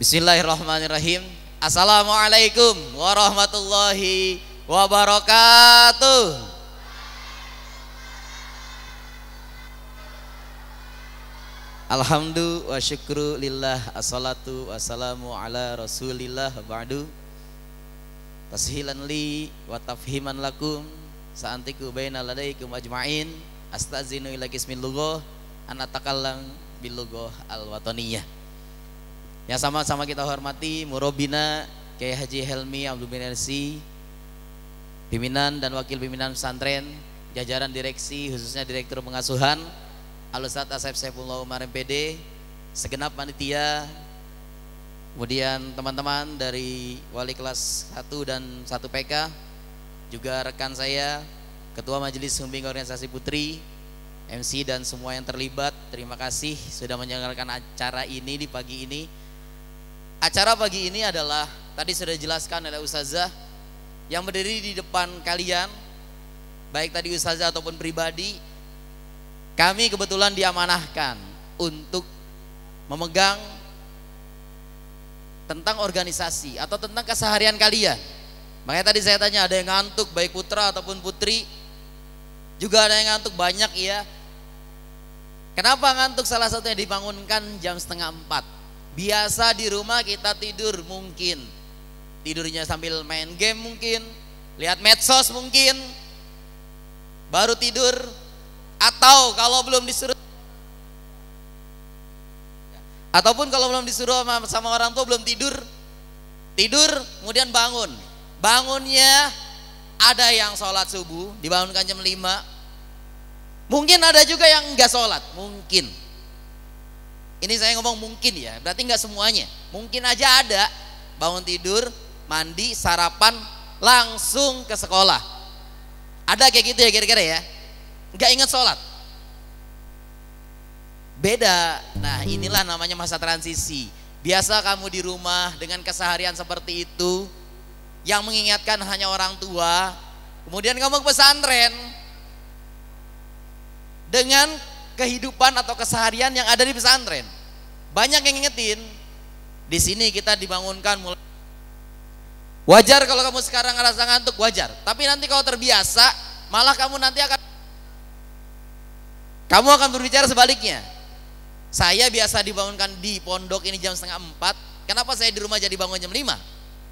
Bismillahirrahmanirrahim. Assalamualaikum warahmatullahi wabarakatuh. Alhamdulillah wa syukru lillah, assalatu wassalamu ala rasulillah, ba'du. Tashilan li wa tafhiman lakum, sa'antiku baina ladaikum ajma'in. Astazinu ila kismil lughah an atakallam bil lughah al wataniyah. Yang sama-sama kita hormati Murobina Kiai Haji Helmi Abdul bin Elsi, pimpinan dan wakil pimpinan pesantren, jajaran direksi khususnya direktur pengasuhan Al-Ustadz Asep Saifullah Umar MPD, segenap panitia, kemudian teman-teman dari wali kelas 1 dan 1 PK, juga rekan saya Ketua Majelis Bimbing Organisasi Putri, MC dan semua yang terlibat. Terima kasih sudah menyelenggarakan acara ini di pagi ini. Acara pagi ini adalah tadi sudah dijelaskan oleh Ustazah yang berdiri di depan kalian, baik tadi Ustazah ataupun pribadi. Kami kebetulan diamanahkan untuk memegang tentang organisasi atau tentang keseharian kalian. Makanya tadi saya tanya, ada yang ngantuk baik putra ataupun putri, juga ada yang ngantuk banyak ya. Kenapa ngantuk? Salah satunya dibangunkan jam 3:30. Biasa di rumah kita tidur mungkin, tidurnya sambil main game mungkin, lihat medsos mungkin, baru tidur. Atau kalau belum disuruh, ataupun kalau belum disuruh sama orang tua belum tidur, kemudian bangun. Bangunnya ada yang sholat subuh dibangunkan jam 5. Mungkin ada juga yang enggak sholat, mungkin. Ini saya ngomong mungkin ya, berarti enggak semuanya. Mungkin aja ada bangun tidur, mandi, sarapan, langsung ke sekolah. Ada kayak gitu ya kira-kira ya. Enggak ingat sholat. Beda. Nah, inilah namanya masa transisi. Biasa kamu di rumah dengan keseharian seperti itu, yang mengingatkan hanya orang tua. Kemudian kamu ke pesantren dengan kehidupan atau keseharian yang ada di pesantren. Banyak yang ngingetin. Di sini kita dibangunkan mulai. Wajar kalau kamu sekarang ngerasa ngantuk, wajar. Tapi nanti kalau terbiasa, malah kamu nanti akan berbicara sebaliknya. Saya biasa dibangunkan di pondok ini jam 3:30. Kenapa saya di rumah jadi bangun jam 5?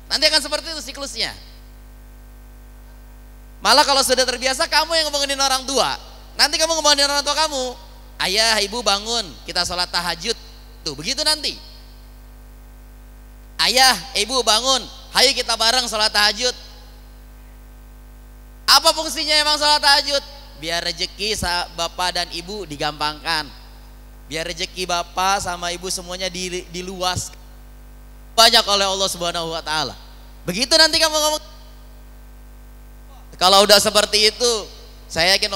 Nanti akan seperti itu siklusnya. Malah kalau sudah terbiasa, kamu yang ngebangunin orang tua. Nanti kamu ngebangunin orang tua kamu. Ayah, ibu bangun, kita sholat tahajud. Tuh, begitu nanti. Ayah, ibu bangun, hayu kita bareng sholat tahajud. Apa fungsinya emang sholat tahajud? Biar rezeki bapak dan ibu digampangkan. Biar rezeki bapak sama ibu semuanya diluas banyak oleh Allah Subhanahu wa taala. Begitu nanti kamu ngomong. Kalau udah seperti itu, saya yakin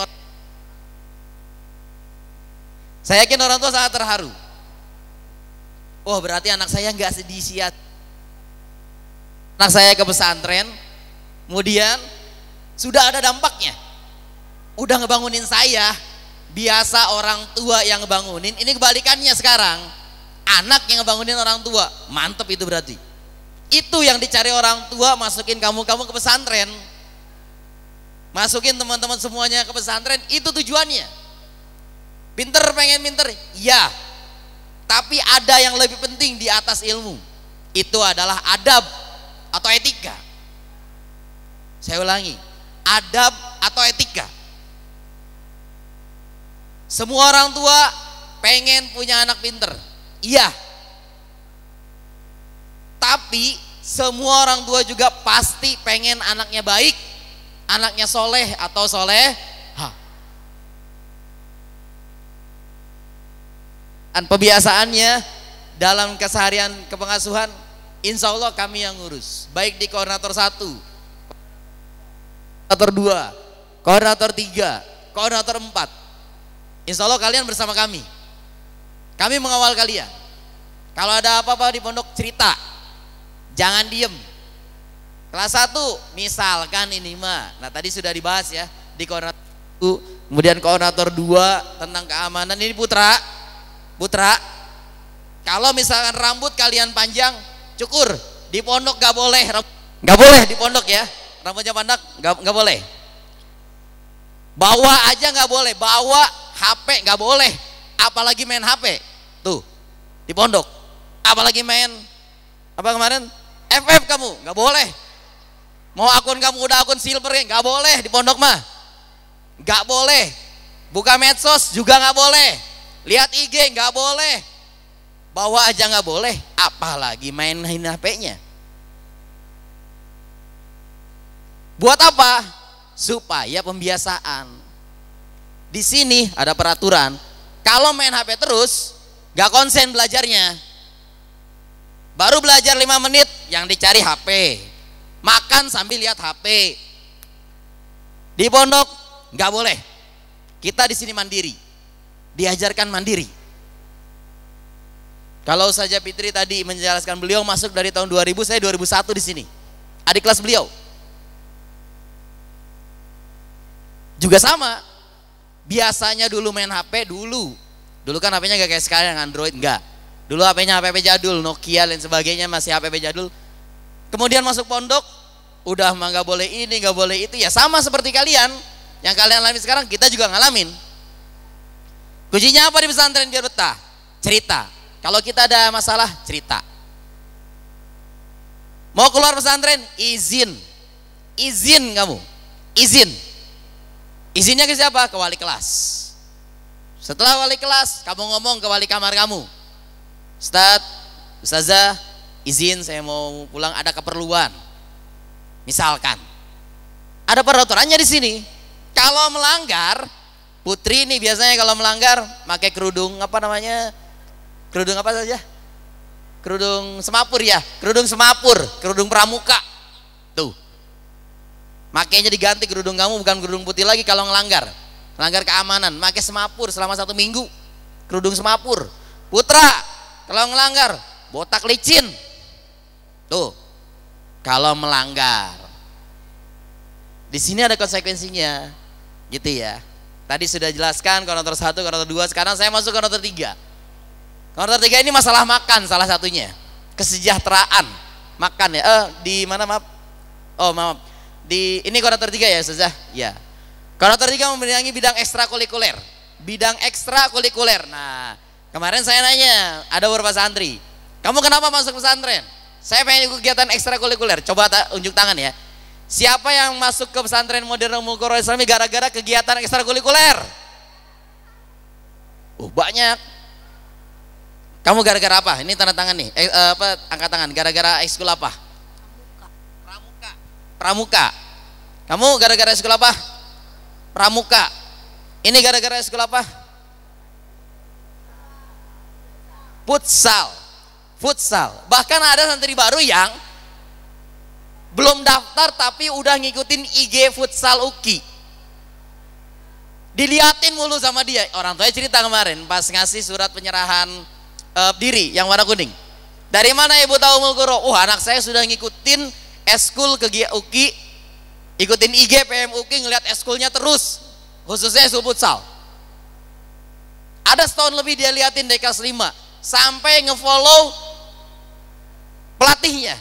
orang tua sangat terharu. Oh, berarti anak saya nggak sedih sia. Anak saya ke pesantren, kemudian sudah ada dampaknya. Udah ngebangunin saya. Biasa orang tua yang ngebangunin, ini kebalikannya sekarang. Anak yang ngebangunin orang tua. Mantep itu berarti. Itu yang dicari orang tua, masukin kamu ke pesantren. Masukin teman-teman semuanya ke pesantren, itu tujuannya. Pinter, pengen pinter, ya. Tapi ada yang lebih penting di atas ilmu. Itu adalah adab atau etika. Saya ulangi, adab atau etika. Semua orang tua pengen punya anak pinter, iya. Tapi semua orang tua juga pasti pengen anaknya baik, anaknya soleh atau soleh. Dan pembiasaannya dalam keseharian kepengasuhan, insya Allah kami yang ngurus, baik di koordinator 1, koordinator 2, koordinator 3, koordinator 4. Insya Allah kalian bersama kami. Kami mengawal kalian. Kalau ada apa-apa di pondok, cerita, jangan diem. Kelas 1 misalkan ini mah, nah tadi sudah dibahas ya di koordinator 1, kemudian koordinator 2 tentang keamanan. Ini putra Kalau misalkan rambut kalian panjang, cukur. Di pondok gak boleh, gak boleh di pondok ya. Rambutnya panjang gak boleh. Bawa aja gak boleh, bawa HP gak boleh. Apalagi main HP. Tuh, di pondok. Apalagi main apa kemarin? FF kamu gak boleh. Mau akun kamu udah akun silver gak boleh di pondok mah. Gak boleh. Buka medsos juga gak boleh. Lihat IG gak boleh. Bawa aja nggak boleh, apalagi mainin HP-nya. Buat apa? Supaya pembiasaan. Di sini ada peraturan, kalau main HP terus, nggak konsen belajarnya. Baru belajar 5 menit, yang dicari HP. Makan sambil lihat HP. Di pondok nggak boleh. Kita di sini mandiri, diajarkan mandiri. Kalau saja Fitri tadi menjelaskan beliau masuk dari tahun 2000, saya 2001 di sini. Adik kelas beliau. Juga sama. Biasanya dulu main HP dulu. Dulu kan HP-nya gak kayak sekarang Android, enggak. Dulu HP-nya HP jadul, Nokia dan sebagainya masih HP jadul. Kemudian masuk pondok, udah mah gak boleh ini, gak boleh itu. Ya sama seperti kalian. Yang kalian alami sekarang kita juga ngalamin. Kuncinya apa di pesantren biar betah? Cerita. Kalau kita ada masalah, cerita. Mau keluar pesantren, izin. Izin kamu. Izin. Izinnya ke siapa? Ke wali kelas. Setelah wali kelas, kamu ngomong ke wali kamar kamu. Ustadz, Ustazah, izin saya mau pulang, ada keperluan. Misalkan. Ada peraturannya di sini. Kalau melanggar, Putri nih biasanya kalau melanggar pakai kerudung apa namanya? Kerudung apa saja? Kerudung semapur ya, kerudung semapur, kerudung pramuka. Tuh. Makanya diganti kerudung kamu bukan kerudung putih lagi kalau ngelanggar. Melanggar keamanan, pakai semapur selama 1 minggu. Kerudung semapur. Putra, kalau ngelanggar, botak licin. Tuh. Kalau melanggar. Di sini ada konsekuensinya. Gitu ya. Tadi sudah jelaskan konotor 1, konotor 2, sekarang saya masuk konotor 3. Konotor 3 ini masalah makan salah satunya. Kesejahteraan makan ya. Di mana maaf? Oh maaf. Di ini konotor 3 ya Ustazah? Ya. Konotor 3 membidangi bidang ekstrakurikuler. Bidang ekstrakurikuler. Nah, kemarin saya nanya, ada beberapa santri. Kamu kenapa masuk pesantren? Saya pengen ikut kegiatan ekstrakurikuler. Coba unjuk tangan ya. Siapa yang masuk ke pesantren modern Ummul Qura Islami gara-gara kegiatan ekstrakurikuler? Banyak. Kamu gara-gara apa? Ini tanda tangan nih. Angkat tangan. Gara-gara ekskul apa? Pramuka. Pramuka. Kamu gara-gara ekskul apa? Pramuka. Ini gara-gara ekskul apa? Futsal. Futsal. Bahkan ada santri baru yang belum daftar tapi udah ngikutin IG futsal UKI. Diliatin mulu sama dia. Orang tuanya cerita kemarin pas ngasih surat penyerahan diri yang warna kuning. Dari mana ibu tahu Ummul Qura? Anak saya sudah ngikutin eskul ke UKI, ikutin IG PM UKI, ngeliat eskulnya terus, khususnya eskul futsal. Ada setahun lebih dia liatin dari kelas 5 sampai ngefollow pelatihnya.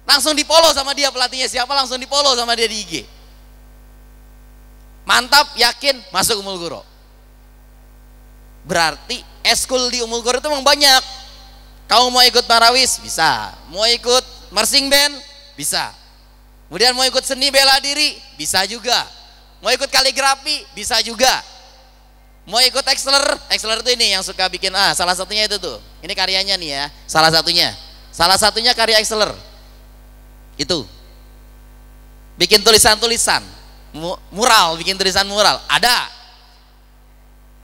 Langsung di-follow sama dia, pelatihnya siapa langsung di-follow sama dia di IG. Mantap, yakin, masuk Ummul Qura. Berarti eskul di Ummul Qura itu memang banyak. Kamu mau ikut marawis? Bisa. Mau ikut marching band? Bisa. Kemudian mau ikut seni bela diri? Bisa juga. Mau ikut kaligrafi? Bisa juga. Mau ikut Exceller? Exceller itu ini yang suka bikin, salah satunya itu tuh. Ini karyanya nih ya, salah satunya. Salah satunya karya Exceller. Itu. Bikin tulisan-tulisan. Mural, bikin tulisan mural. Ada.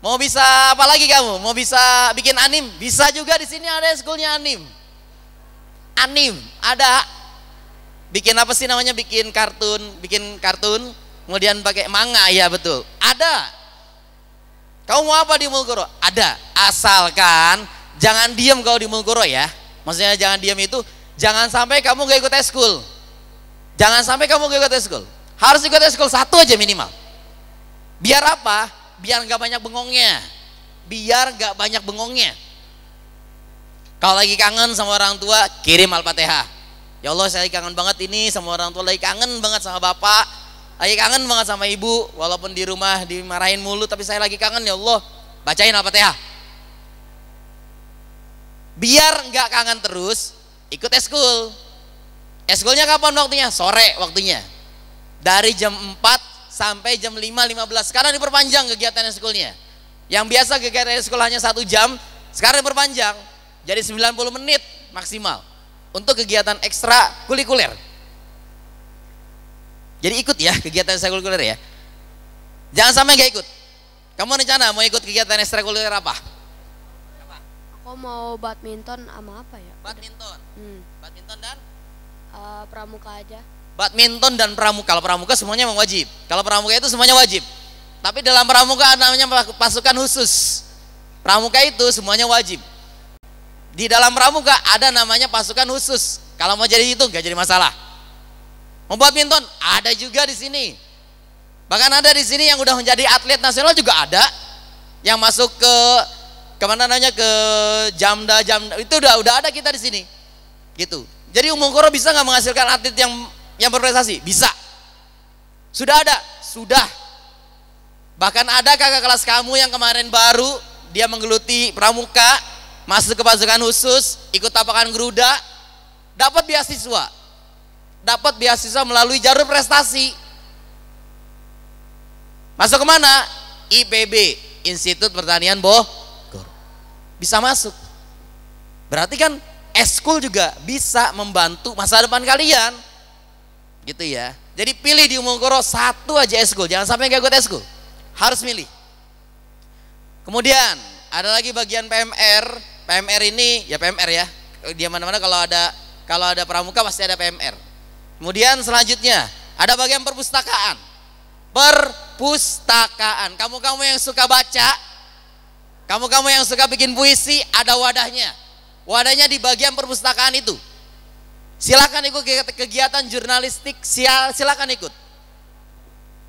Mau bisa apa lagi kamu? Mau bisa bikin anim? Bisa juga, di sini ada sekolahnya anim. Anim ada. Bikin apa sih namanya? Bikin kartun, kemudian pakai manga, ya betul. Ada. Kamu mau apa di Ummul Qura? Ada. Asalkan jangan diam kalau di Ummul Qura ya. Maksudnya jangan diam itu jangan sampai kamu gak ikut eskul. Jangan sampai kamu gak ikut eskul. Harus ikut eskul 1 aja minimal. Biar apa? Biar gak banyak bengongnya. Biar gak banyak bengongnya. Kalau lagi kangen sama orang tua, kirim Al-Fatihah. Ya Allah, saya lagi kangen banget ini sama orang tua, lagi kangen banget sama bapak, lagi kangen banget sama ibu, walaupun di rumah dimarahin mulu, tapi saya lagi kangen, ya Allah, bacain Al-Fatihah. Biar nggak kangen terus, ikut eskul. Eskulnya kapan waktunya? Sore waktunya. Dari jam 4 sampai jam 5.15. Sekarang diperpanjang kegiatan eskulnya. Yang biasa kegiatan eskul hanya 1 jam, sekarang diperpanjang jadi 90 menit maksimal untuk kegiatan ekstra kulikuler. Jadi ikut ya kegiatan ekstra kulikuler ya. Jangan sampai nggak ikut. Kamu rencana mau ikut kegiatan ekstra kulikuler apa? Aku mau badminton sama apa ya? Badminton. Badminton dan Pramuka aja. Badminton dan pramuka. Kalau pramuka semuanya memang wajib. Kalau pramuka itu semuanya wajib. Tapi dalam pramuka ada namanya pasukan khusus. Pramuka itu semuanya wajib. Di dalam pramuka ada namanya pasukan khusus. Kalau mau jadi itu nggak jadi masalah. Mau badminton ada juga di sini. Bahkan ada di sini yang udah menjadi atlet nasional juga ada. Yang masuk ke kemana namanya, ke Jamda itu udah ada kita di sini. Gitu. Jadi Umum-Qura bisa nggak menghasilkan atlet yang berprestasi? Bisa. Sudah ada, sudah. Bahkan ada kakak kelas kamu yang kemarin baru dia menggeluti pramuka, masuk ke pasukan khusus, ikut tapakan geruda, dapat beasiswa. Dapat beasiswa melalui jalur prestasi. Masuk kemana? IPB, Institut Pertanian Bogor. Bisa masuk. Berarti kan eskul juga bisa membantu masa depan kalian. Gitu ya. Jadi pilih di Umum-Qura 1 aja eskul, jangan sampai nggak ikut eskul. Harus milih. Kemudian ada lagi bagian PMR. PMR ini ya PMR ya. Di mana-mana kalau ada pramuka pasti ada PMR. Kemudian selanjutnya ada bagian perpustakaan. Perpustakaan. Kamu-kamu yang suka baca, kamu-kamu yang suka bikin puisi, ada wadahnya. Wadahnya di bagian perpustakaan itu. Silakan ikut kegiatan jurnalistik, silakan ikut.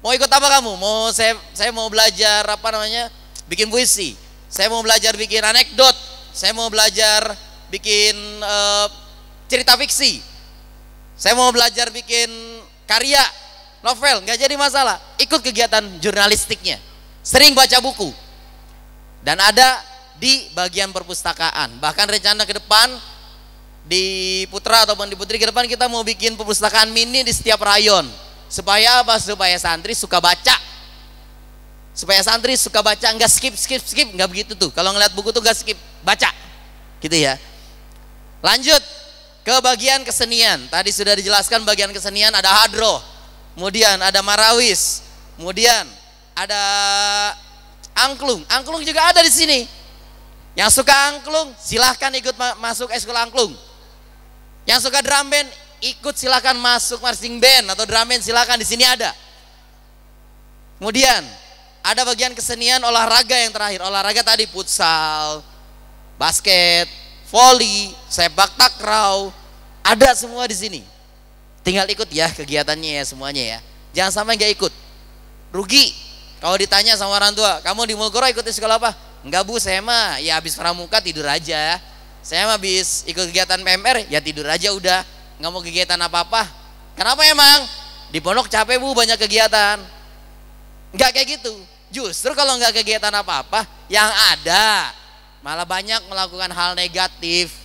Mau ikut apa kamu? Mau saya mau belajar apa namanya? Bikin puisi. Saya mau belajar bikin anekdot. Saya mau belajar bikin cerita fiksi. Saya mau belajar bikin karya novel, nggak jadi masalah. Ikut kegiatan jurnalistiknya. Sering baca buku. Dan ada di bagian perpustakaan. Bahkan rencana ke depan di Putra ataupun di Putri ke depan kita mau bikin perpustakaan mini di setiap rayon. Supaya apa? Supaya santri suka baca. Supaya santri suka baca, nggak skip, nggak begitu tuh. Kalau ngeliat buku tuh nggak skip, baca, gitu ya. Lanjut ke bagian kesenian. Tadi sudah dijelaskan bagian kesenian ada hadroh, kemudian ada marawis, kemudian ada angklung. Angklung juga ada di sini. Yang suka angklung silahkan ikut masuk eskul angklung. Yang suka drum band ikut silahkan masuk marching band atau drum band, silahkan, di sini ada. Kemudian ada bagian kesenian olahraga yang terakhir. Olahraga tadi futsal, basket, voli, sepak takraw, ada semua di sini. Tinggal ikut ya kegiatannya ya semuanya ya. Jangan sampai nggak ikut. Rugi kalau ditanya sama orang tua, kamu di Umum-Qura ikut sekolah apa? Enggak bu, saya mah ya habis pramuka tidur aja. Saya mah habis ikut kegiatan PMR ya tidur aja udah. Nggak mau kegiatan apa-apa. Kenapa emang? Di pondok capek bu, banyak kegiatan. Nggak kayak gitu. Justru kalau nggak kegiatan apa-apa, yang ada malah banyak melakukan hal negatif.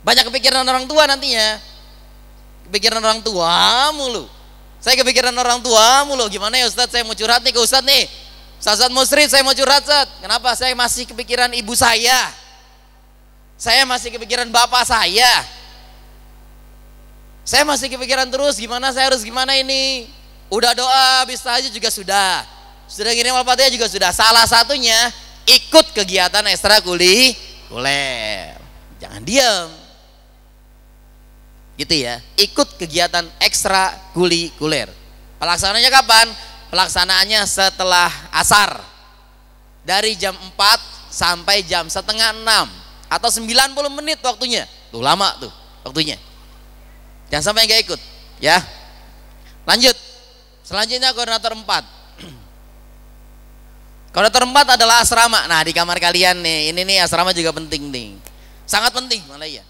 Banyak kepikiran orang tua nantinya. Kepikiran orang tua mulu. Saya kepikiran orang tua mulu. Gimana ya Ustadz, saya mau curhat nih ke Ustadz nih. Ustadz Musrid, saya mau curhat Ustadz. Kenapa? Saya masih kepikiran ibu saya. Saya masih kepikiran bapak saya. Saya masih kepikiran terus gimana saya harus gimana ini. Udah doa bisa aja juga sudah. Sudah kirim Al-Fatihah juga sudah. Salah satunya ikut kegiatan ekstrakurikuler. Jangan diam. Gitu ya. Ikut kegiatan ekstrakurikuler. Pelaksanaannya kapan? Pelaksanaannya setelah asar. Dari jam 4 sampai jam setengah 6 atau 90 menit waktunya. Tuh lama tuh waktunya. Jangan sampai nggak ikut, ya. Lanjut. Selanjutnya koordinator 4. Koordinator 4 adalah asrama. Nah, di kamar kalian nih, ini nih asrama juga penting nih. Sangat penting, malah iya.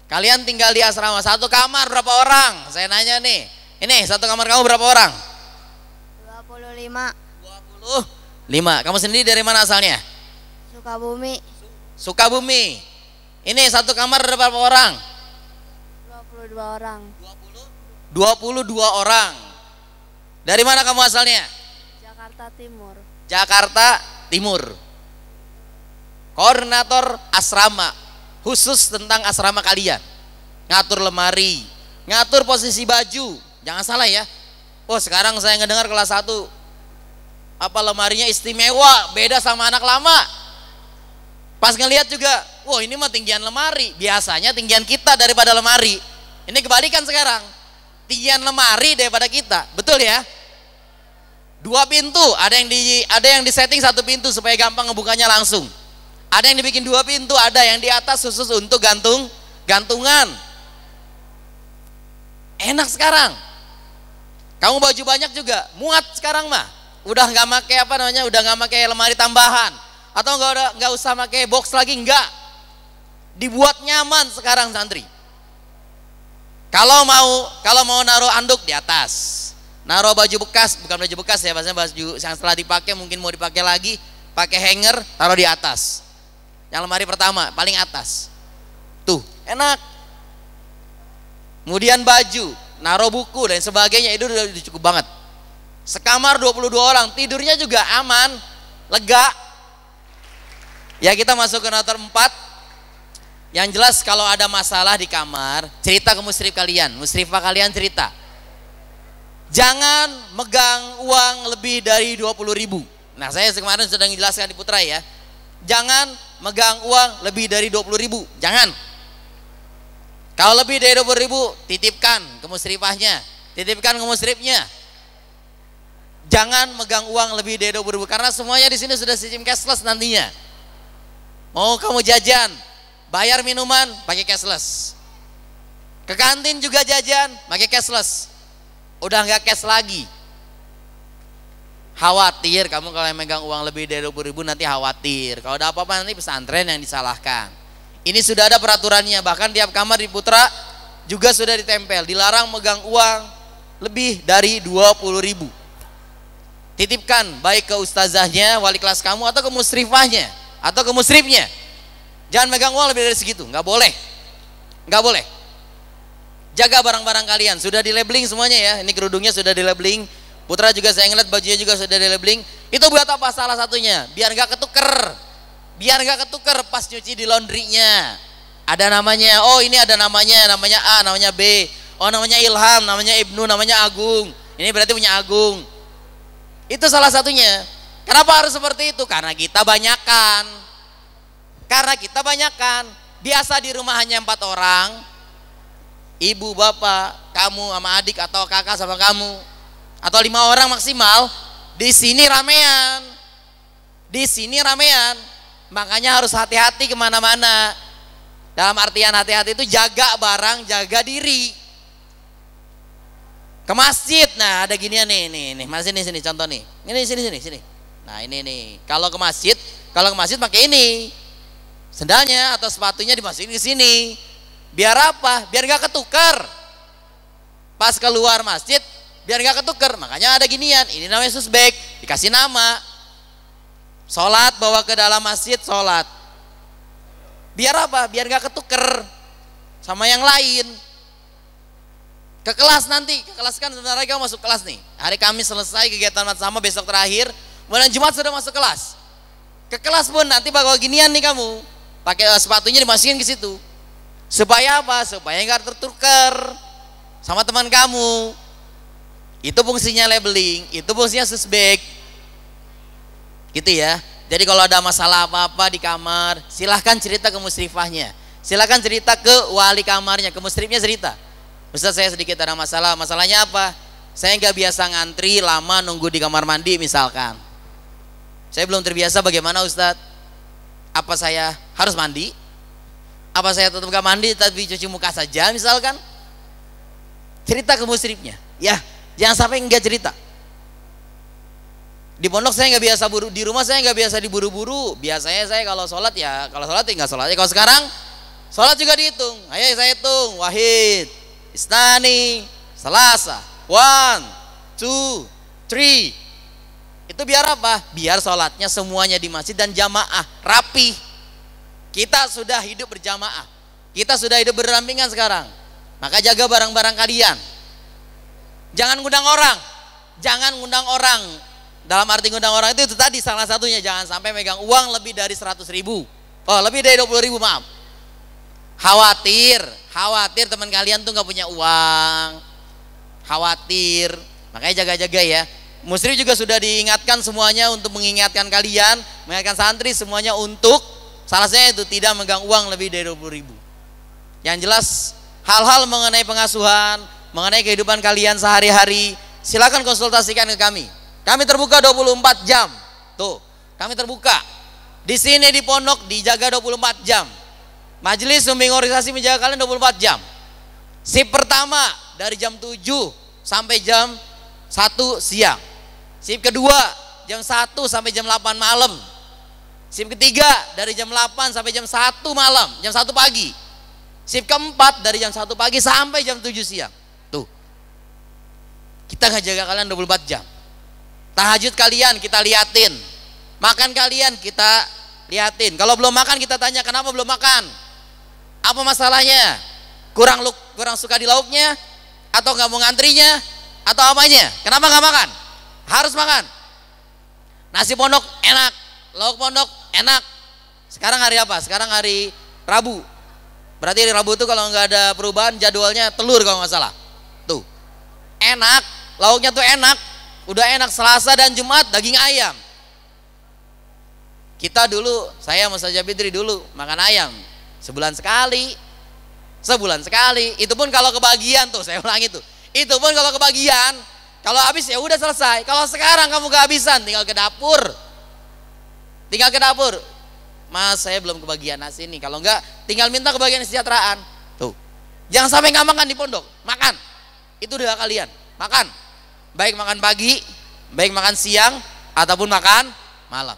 Kalian tinggal di asrama, satu kamar berapa orang? Saya nanya nih. Ini satu kamar kamu berapa orang? 25. 25. Kamu sendiri dari mana asalnya? Sukabumi. Sukabumi. Ini satu kamar berapa orang? 22 orang. 22 orang. Dari mana kamu asalnya? Jakarta Timur. Jakarta Timur. Koordinator asrama, khusus tentang asrama kalian. Ngatur lemari, ngatur posisi baju. Jangan salah ya. Oh, sekarang saya ngedengar kelas 1 apa lemarinya istimewa, beda sama anak lama. Pas ngelihat juga, wah ini mah tinggian lemari. Biasanya tinggian kita daripada lemari. Ini kebalikan sekarang. Tinggian lemari daripada kita. Betul ya? 2 pintu, ada yang disetting 1 pintu supaya gampang ngebukanya langsung. Ada yang dibikin 2 pintu, ada yang di atas khusus untuk gantungan. Enak sekarang. Kamu baju banyak juga, muat sekarang mah. Udah nggak pakai udah nggak pakai lemari tambahan, atau nggak usah pakai box lagi, nggak. Dibuat nyaman sekarang santri. Kalau mau naruh anduk di atas, naruh baju bekas, bukan baju bekas ya, maksudnya baju yang setelah dipakai mungkin mau dipakai lagi, pakai hanger, taruh di atas. Yang lemari pertama paling atas, tuh enak. Kemudian baju, naruh buku dan sebagainya, itu udah cukup banget. Sekamar 22 orang, tidurnya juga aman, lega. Ya kita masuk ke noter 4. Yang jelas kalau ada masalah di kamar, cerita ke musrif kalian, musrifah kalian cerita. Jangan megang uang lebih dari 20.000. Nah saya kemarin sudah menjelaskan di Putra ya. Jangan megang uang lebih dari 20.000, jangan. Kalau lebih dari 20.000, titipkan ke musrifahnya, titipkan ke musrifnya. Jangan megang uang lebih dari 20.000 karena semuanya di sini sudah sistem cashless nantinya. Mau kamu jajan, bayar minuman pakai cashless. Ke kantin juga jajan pakai cashless. Udah nggak cash lagi. Khawatir kamu kalau yang megang uang lebih dari 20.000 nanti khawatir. Kalau ada apa-apa nanti pesantren yang disalahkan. Ini sudah ada peraturannya, bahkan tiap kamar di Putra juga sudah ditempel, dilarang megang uang lebih dari 20.000. Titipkan baik ke ustazahnya, wali kelas kamu, atau ke musrifahnya, atau ke musrifnya. Jangan megang uang lebih dari segitu, nggak boleh, nggak boleh. Jaga barang-barang kalian, sudah di labeling semuanya ya. Ini kerudungnya sudah di labeling. Putra juga saya ngeliat bajunya juga sudah di labeling. Itu buat apa? Salah satunya biar nggak ketuker, biar nggak ketuker pas nyuci di laundrynya. Ada namanya, oh ini ada namanya A, namanya B, oh namanya Ilham, namanya Ibnu, namanya Agung. Ini berarti punya Agung. Itu salah satunya. Kenapa harus seperti itu? Karena kita banyakan. Biasa di rumah hanya 4 orang, ibu, bapak, kamu sama adik atau kakak sama kamu, atau 5 orang maksimal. Di sini ramean. Makanya harus hati-hati kemana-mana. Dalam artian hati-hati itu jaga barang, jaga diri. Ke masjid, nah ada ginian nih, masih sini contoh nih. Ini sini. Nah ini nih, kalau ke masjid pakai ini. Sendalnya atau sepatunya dimasukin ke sini. Biar apa? Biar nggak ketukar. Pas keluar masjid, biar nggak ketukar. Makanya ada ginian. Ini namanya susbek, dikasih nama. Sholat bawa ke dalam masjid, sholat. Biar apa? Biar nggak ketukar sama yang lain. Ke kelas nanti, kan sebentar lagi kamu masuk kelas nih. Hari Kamis selesai kegiatan sama, besok terakhir. Kemudian Jumat sudah masuk kelas. Ke kelas pun nanti bakal ginian nih kamu. Pakai sepatunya dimasukin ke situ. Supaya apa? Supaya nggak tertukar sama teman kamu. Itu fungsinya labeling, itu fungsinya susbek. Gitu ya. Jadi kalau ada masalah apa-apa di kamar, silahkan cerita ke musrifahnya. Silahkan cerita ke wali kamarnya, ke musrifnya cerita. Ustaz saya sedikit ada masalah. Masalahnya apa? Saya nggak biasa ngantri lama nunggu di kamar mandi misalkan. Saya belum terbiasa, bagaimana Ustaz? Apa saya harus mandi? Apa saya tetap gak mandi tapi cuci muka saja misalkan? Cerita ke musrifnya. Ya, jangan sampai nggak cerita. Di pondok saya nggak biasa di rumah saya nggak biasa diburu-buru. Biasanya saya kalau sholat ya nggak sholat. Kalau sekarang Sholat juga dihitung. Ayo saya hitung. Wahid, Isnani, Selasa. 1, 2, 3. Itu biar apa? Biar sholatnya semuanya di masjid dan jamaah, rapi. Kita sudah hidup berjamaah. Kita sudah hidup berdampingan sekarang. Maka jaga barang-barang kalian. Jangan ngundang orang. Jangan ngundang orang. Dalam arti ngundang orang itu tadi salah satunya, jangan sampai megang uang lebih dari 100.000. Oh, lebih dari 20.000, maaf. Khawatir teman kalian tuh nggak punya uang. Khawatir. Makanya jaga-jaga ya. Musri juga sudah diingatkan semuanya untuk mengingatkan kalian, mengingatkan santri semuanya untuk salah satunya itu tidak megang uang lebih dari 20.000. Yang jelas hal-hal mengenai pengasuhan, mengenai kehidupan kalian sehari-hari, silakan konsultasikan ke kami. Kami terbuka 24 jam. Tuh, kami terbuka. Di sini di pondok dijaga 24 jam. Majelis Bimbing Organisasi menjaga kalian 24 jam. Sip pertama dari jam 7 sampai jam 1 siang. Sip kedua jam 1 sampai jam 8 malam. Sip ketiga dari jam 8 sampai jam 1 malam, jam 1 pagi. Sip keempat dari jam 1 pagi sampai jam 7 siang. Tuh. Kita ngejaga kalian 24 jam. Tahajud kalian kita liatin. Makan kalian kita liatin. Kalau belum makan kita tanya kenapa belum makan. Apa masalahnya? Kurang suka di lauknya? Atau nggak mau ngantrinya? Atau apanya? Kenapa nggak makan? Harus makan. Nasi pondok enak, lauk pondok enak. Sekarang hari apa? Sekarang hari Rabu. Berarti hari Rabu itu kalau nggak ada perubahan jadwalnya telur kalau nggak salah. Tuh, enak, lauknya tuh enak. Udah enak. Selasa dan Jumat daging ayam. Kita dulu, saya sama Ustaz Fitri dulu makan ayam sebulan sekali. Itu pun kalau kebagian tuh, saya ulangi tuh. Itu pun kalau kebagian, kalau habis ya udah selesai. Kalau sekarang kamu kehabisan, tinggal ke dapur. Mas, saya belum kebagian nasi nih. Kalau enggak, tinggal minta kebagian kesejahteraan. Tuh. Jangan sampai nggak makan di pondok. Makan. Itu doa kalian. Makan. Baik makan pagi, baik makan siang, ataupun makan malam.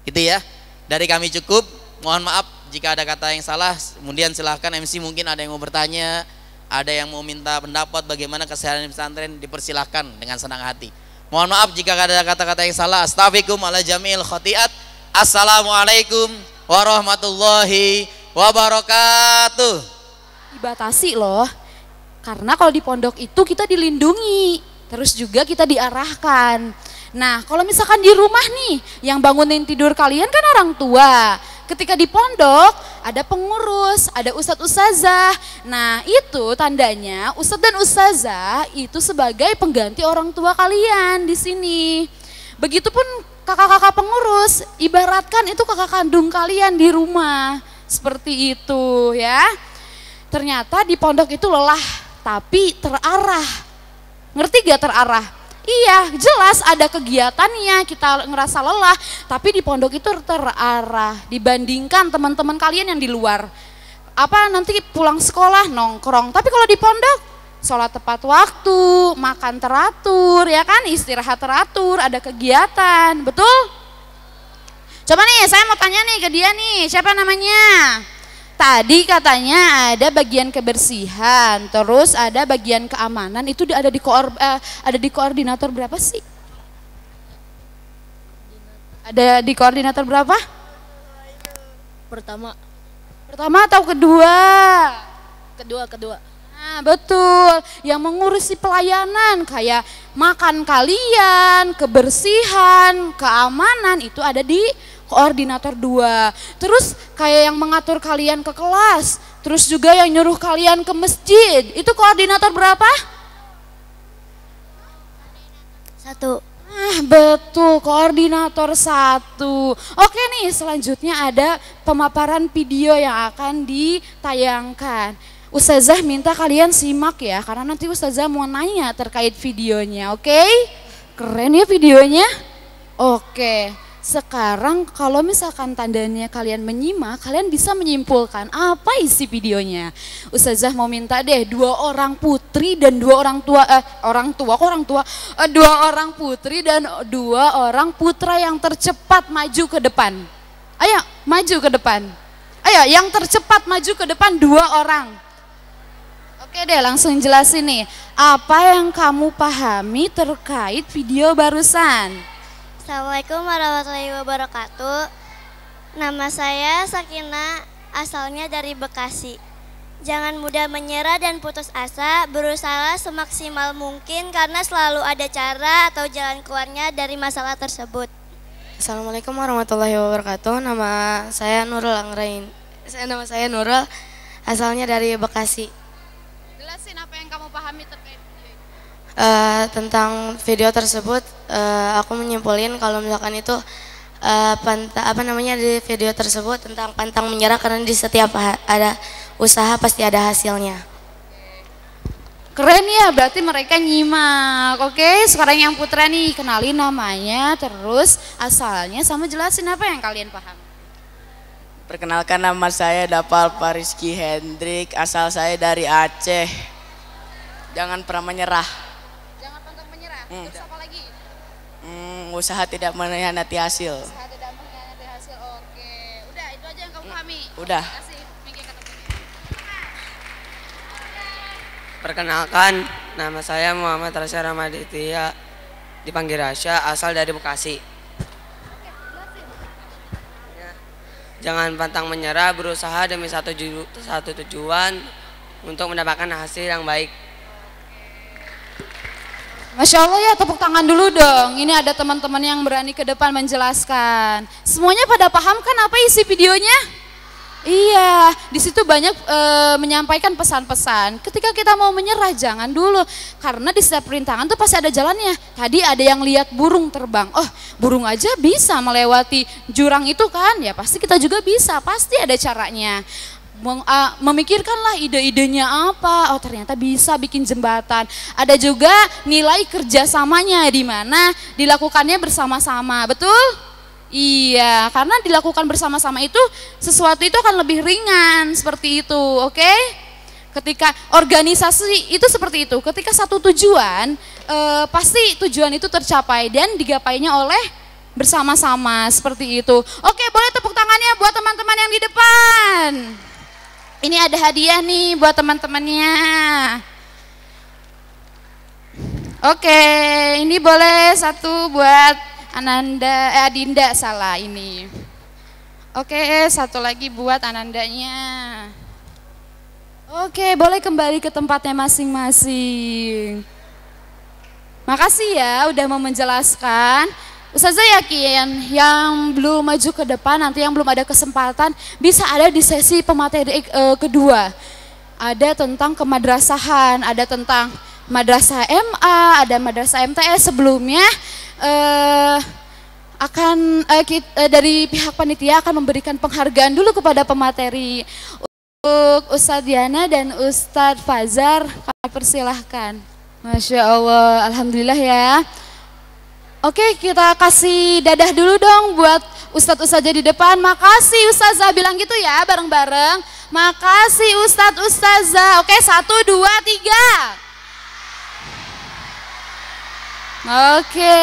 Gitu ya. Dari kami cukup. Mohon maaf jika ada kata yang salah. Kemudian silahkan MC mungkin ada yang mau bertanya, ada yang mau minta pendapat bagaimana kesehatan pesantren, dipersilahkan dengan senang hati. Mohon maaf jika ada kata-kata yang salah. Astaghfirullahaladzim ala jamil khati'at. Assalamualaikum warahmatullahi wabarakatuh. Dibatasi loh. Karena kalau di pondok itu kita dilindungi, terus juga kita diarahkan. Nah, kalau misalkan di rumah nih, yang bangunin tidur kalian kan orang tua. Ketika di pondok ada pengurus, ada ustadz ustazah. Nah, itu tandanya ustadz dan ustazah itu sebagai pengganti orang tua kalian di sini. Begitupun kakak-kakak pengurus, ibaratkan itu kakak kandung kalian di rumah. Seperti itu ya. Ternyata di pondok itu lelah, tapi terarah. Ngerti gak terarah? Iya, jelas ada kegiatannya, kita ngerasa lelah, tapi di pondok itu terarah dibandingkan teman-teman kalian yang di luar. Apa nanti pulang sekolah nongkrong, tapi kalau di pondok sholat tepat waktu, makan teratur, ya kan, istirahat teratur, ada kegiatan, betul? Coba nih, saya mau tanya nih ke dia nih, siapa namanya? Tadi katanya ada bagian kebersihan, terus ada bagian keamanan, itu ada di koordinator berapa sih? Ada di koordinator berapa? Pertama. Pertama atau kedua? Kedua. Nah, betul, yang mengurusi pelayanan kayak makan kalian, kebersihan, keamanan itu ada di koordinator 2. Terus kayak yang mengatur kalian ke kelas, terus juga yang nyuruh kalian ke masjid, itu koordinator berapa? 1. Ah, betul, koordinator 1. Oke nih, selanjutnya ada pemaparan video yang akan ditayangkan. Ustazah minta kalian simak ya, karena nanti Ustazah mau nanya terkait videonya, oke? Keren ya videonya? Oke, sekarang kalau misalkan tandanya kalian menyimak, kalian bisa menyimpulkan apa isi videonya. Ustazah mau minta deh 2 orang putri dan 2 orang tua, 2 orang putri dan 2 orang putra yang tercepat maju ke depan. Ayo, maju ke depan. Ayo, yang tercepat maju ke depan 2 orang. Oke deh, langsung jelasin nih. Apa yang kamu pahami terkait video barusan? Assalamualaikum warahmatullahi wabarakatuh. Nama saya Sakina, asalnya dari Bekasi. Jangan mudah menyerah dan putus asa, berusaha semaksimal mungkin karena selalu ada cara atau jalan keluarnya dari masalah tersebut. Assalamualaikum warahmatullahi wabarakatuh. Nama saya Nurul Anggrain. Nama saya Nurul, asalnya dari Bekasi. Jelasin apa yang kamu pahami terkait video itu. Tentang video tersebut, aku menyimpulin kalau misalkan itu di video tersebut tentang pantang menyerah karena di setiap ada usaha pasti ada hasilnya. Keren ya, berarti mereka nyimak. Oke, sekarang yang Putra nih, kenalin namanya, terus asalnya sama jelasin apa yang kalian paham. Perkenalkan, nama saya Dapal Pariski Hendrik, asal saya dari Aceh. Jangan pernah menyerah. Jangan pantang menyerah. Terus apa lagi? Usaha tidak mengkhianati hasil. Usaha tidak mengkhianati hasil. Oke, udah itu aja yang kamu pahami. Udah. Kasih, Miki ketemu. Perkenalkan, nama saya Muhammad Rasya Ramaditya, dipanggil Rasya, asal dari Bekasi. Jangan pantang menyerah, berusaha demi satu tujuan untuk mendapatkan hasil yang baik. Masya Allah ya, tepuk tangan dulu dong. Ini ada teman-teman yang berani ke depan menjelaskan. Semuanya pada paham kan apa isi videonya? Iya, di situ banyak menyampaikan pesan-pesan. Ketika kita mau menyerah jangan dulu, karena di setiap rintangan tuh pasti ada jalannya. Tadi ada yang lihat burung terbang. Oh, burung aja bisa melewati jurang itu kan? Ya pasti kita juga bisa. Pasti ada caranya. Memikirkanlah ide-idenya apa. Oh, ternyata bisa bikin jembatan. Ada juga nilai kerjasamanya di mana dilakukannya bersama-sama. Betul? Iya, karena dilakukan bersama-sama itu sesuatu itu akan lebih ringan seperti itu, oke? Ketika organisasi itu seperti itu, ketika satu tujuan, pasti tujuan itu tercapai dan digapainya oleh bersama-sama seperti itu. Oke, boleh tepuk tangannya buat teman-teman yang di depan. Ini ada hadiah nih buat teman-temannya. Oke, ini boleh satu buat Adinda salah ini. Oke, satu lagi buat Anandanya. Oke, boleh kembali ke tempatnya masing-masing. Makasih ya udah mau menjelaskan. Ustazah yakin yang belum maju ke depan, nanti yang belum ada kesempatan bisa ada di sesi pemateri kedua. Ada tentang kemadrasahan, ada tentang madrasah MA, ada madrasah MTS. Sebelumnya dari pihak panitia akan memberikan penghargaan dulu kepada pemateri. Untuk Ustadz Diana dan Ustadz Fazar, kami persilahkan. Masya Allah, alhamdulillah ya. Oke, kita kasih dadah dulu dong buat Ustadz-ustadzah di depan. Makasih Ustazah, bilang gitu ya bareng-bareng. Makasih Ustadz-ustazah. Oke, 1, 2, 3. Oke.